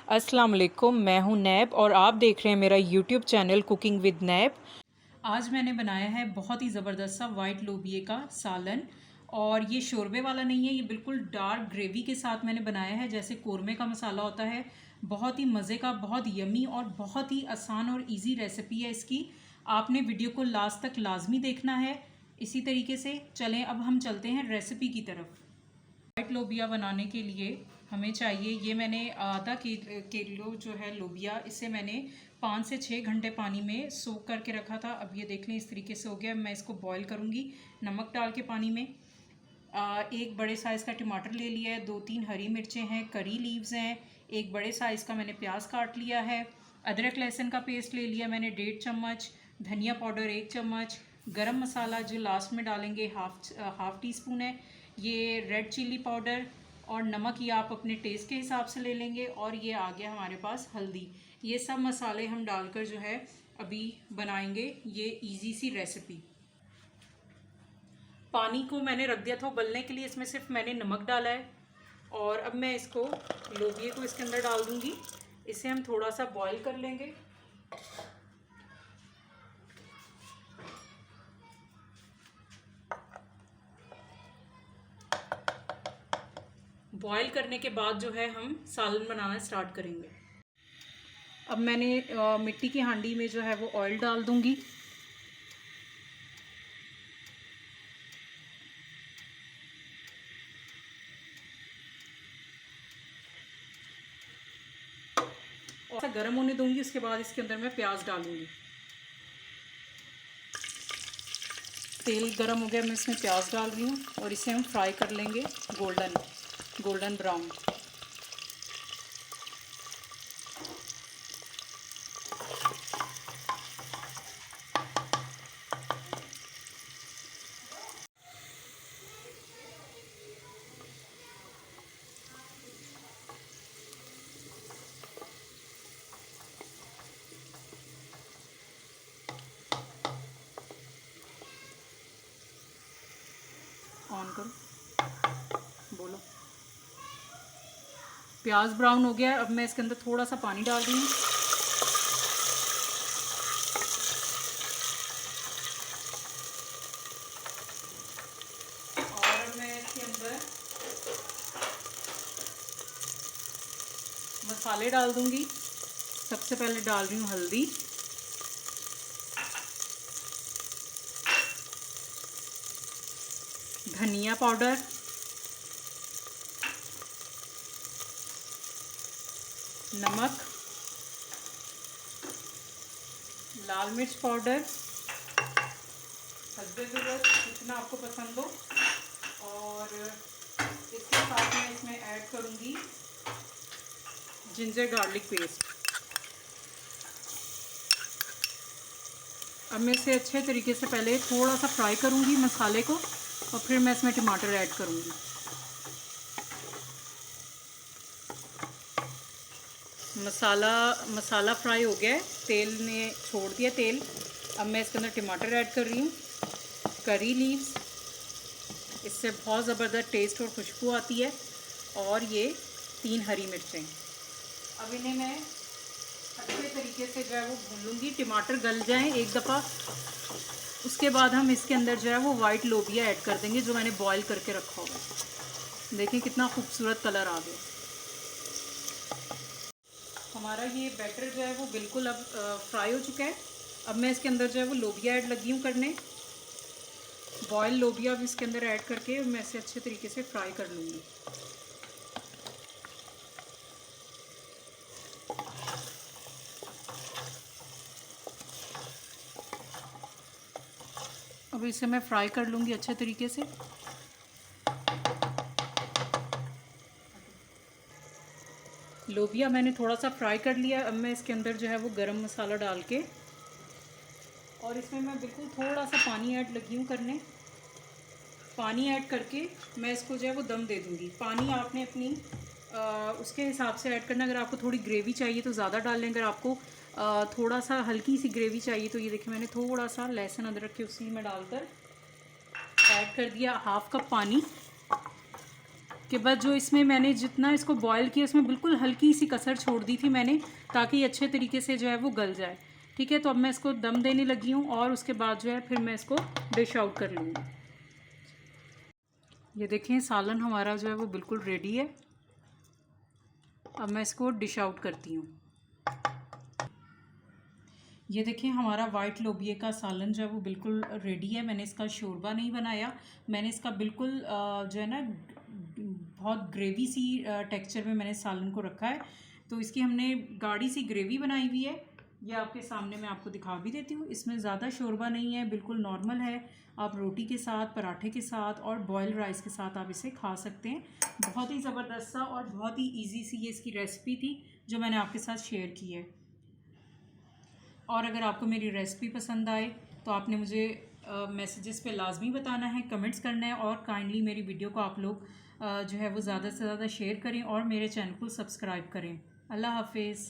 अस्सलाम वालेकुम, मैं हूं नैब और आप देख रहे हैं मेरा यूट्यूब चैनल कुकिंग विद नैब। आज मैंने बनाया है बहुत ही ज़बरदस्त सा वाइट लोबिये का सालन। और ये शोरबे वाला नहीं है, ये बिल्कुल डार्क ग्रेवी के साथ मैंने बनाया है, जैसे कोरमे का मसाला होता है। बहुत ही मज़े का, बहुत यमी और बहुत ही आसान और इजी रेसिपी है इसकी। आपने वीडियो को लास्ट तक लाजमी देखना है। इसी तरीके से चलें, अब हम चलते हैं रेसिपी की तरफ। वाइट लोबिया बनाने के लिए हमें चाहिए, ये मैंने आधा किलो जो है लोबिया, इसे मैंने 5 से 6 घंटे पानी में सोक करके रखा था। अब ये देख लें इस तरीके से हो गया। मैं इसको बॉईल करूँगी नमक डाल के पानी में। एक बड़े साइज़ का टमाटर ले लिया है, 2-3 हरी मिर्चें हैं, करी लीव्स हैं, एक बड़े साइज़ का मैंने प्याज काट लिया है, अदरक लहसुन का पेस्ट ले लिया मैंने 1.5 चम्मच, धनिया पाउडर 1 चम्मच, गरम मसाला जो लास्ट में डालेंगे हाफ़ टी स्पून है, ये रेड चिल्ली पाउडर, और नमक ये आप अपने टेस्ट के हिसाब से ले लेंगे। और ये आ गया हमारे पास हल्दी। ये सब मसाले हम डालकर जो है अभी बनाएंगे ये इजी सी रेसिपी। पानी को मैंने रख दिया था उबलने के लिए, इसमें सिर्फ मैंने नमक डाला है। और अब मैं इसको लोबिये को इसके अंदर डाल दूंगी। इसे हम थोड़ा सा बॉईल कर लेंगे। बॉईल करने के बाद जो है हम सालन बनाना स्टार्ट करेंगे। अब मैंने मिट्टी की हांडी में जो है वो ऑयल डाल दूंगी। और गर्म होने दूंगी, उसके बाद इसके अंदर मैं प्याज डालूंगी। तेल गर्म हो गया, मैं इसमें प्याज डाल रही हूँ और इसे हम फ्राई कर लेंगे गोल्डन ब्राउन। ऑन करो, बोलो। प्याज ब्राउन हो गया। अब मैं इसके अंदर थोड़ा सा पानी डाल रही हूँ। और मैं इसके अंदर मसाले डाल दूंगी। सबसे पहले डाल रही हूँ हल्दी, धनिया पाउडर, नमक, लाल मिर्च पाउडर, हल्दी ज़रूरत जितना आपको पसंद हो। और इसके साथ मैं इसमें ऐड करूँगी जिंजर गार्लिक पेस्ट। अब मैं इसे अच्छे तरीके से पहले थोड़ा सा फ्राई करूँगी मसाले को, और फिर मैं इसमें टमाटर ऐड करूँगी। मसाला फ्राई हो गया है, तेल ने छोड़ दिया तेल। अब मैं इसके अंदर टमाटर ऐड कर रही हूँ, करी लीव्स, इससे बहुत ज़बरदस्त टेस्ट और खुशबू आती है, और ये 3 हरी मिर्चें। अब इन्हें मैं अच्छे तरीके से जो है वो भून लूँगी, टमाटर गल जाएं एक दफ़ा। उसके बाद हम इसके अंदर जो है वो वाइट लोबिया ऐड कर देंगे जो मैंने बॉईल करके रखा होगा। देखिए कितना खूबसूरत कलर आ गया। हमारा ये बैटर जो है वो बिल्कुल अब फ्राई हो चुका है। अब मैं इसके अंदर जो है वो लोबिया ऐड लगी हूँ करने। बॉयल लोबिया भी इसके अंदर ऐड करके मैं इसे अच्छे तरीके से फ्राई कर लूँगी। अब इसे मैं फ्राई कर लूँगी अच्छे तरीके से। लोबिया मैंने थोड़ा सा फ्राई कर लिया। अब मैं इसके अंदर जो है वो गरम मसाला डाल के, और इसमें मैं बिल्कुल थोड़ा सा पानी ऐड लगी हूँ करने। पानी ऐड करके मैं इसको जो है वो दम दे दूँगी। पानी आपने अपनी उसके हिसाब से ऐड करना। अगर आपको थोड़ी ग्रेवी चाहिए तो ज़्यादा डाल लें, अगर आपको थोड़ा सा हल्की सी ग्रेवी चाहिए तो ये देखिए मैंने थोड़ा सा लहसुन अदरक के उसी में डालकर ऐड कर दिया हाफ़ कप पानी। उसके बाद जो इसमें मैंने जितना इसको बॉयल किया उसमें बिल्कुल हल्की सी कसर छोड़ दी थी मैंने, ताकि ये अच्छे तरीके से जो है वो गल जाए। ठीक है, तो अब मैं इसको दम देने लगी हूँ और उसके बाद जो है फिर मैं इसको डिश आउट कर लूँगी। ये देखें सालन हमारा जो है वो बिल्कुल रेडी है। अब मैं इसको डिश आउट करती हूँ। ये देखिए हमारा वाइट लोबिये का सालन जो है वो बिल्कुल रेडी है। मैंने इसका शोरबा नहीं बनाया, मैंने इसका बिल्कुल जो है ना बहुत ग्रेवी सी टेक्सचर में मैंने सालन को रखा है। तो इसकी हमने गाढ़ी सी ग्रेवी बनाई हुई है, ये आपके सामने मैं आपको दिखा भी देती हूँ। इसमें ज़्यादा शोरबा नहीं है, बिल्कुल नॉर्मल है। आप रोटी के साथ, पराठे के साथ और बॉयल राइस के साथ आप इसे खा सकते हैं। बहुत ही ज़बरदस्त सा और बहुत ही ईजी सी ये इसकी रेसिपी थी जो मैंने आपके साथ शेयर की है। और अगर आपको मेरी रेसिपी पसंद आए तो आपने मुझे मैसेजेस पे लाजमी बताना है, कमेंट्स करना है और काइंडली मेरी वीडियो को आप लोग जो है वो ज़्यादा से ज़्यादा शेयर करें और मेरे चैनल को सब्सक्राइब करें। अल्लाह हाफिज़।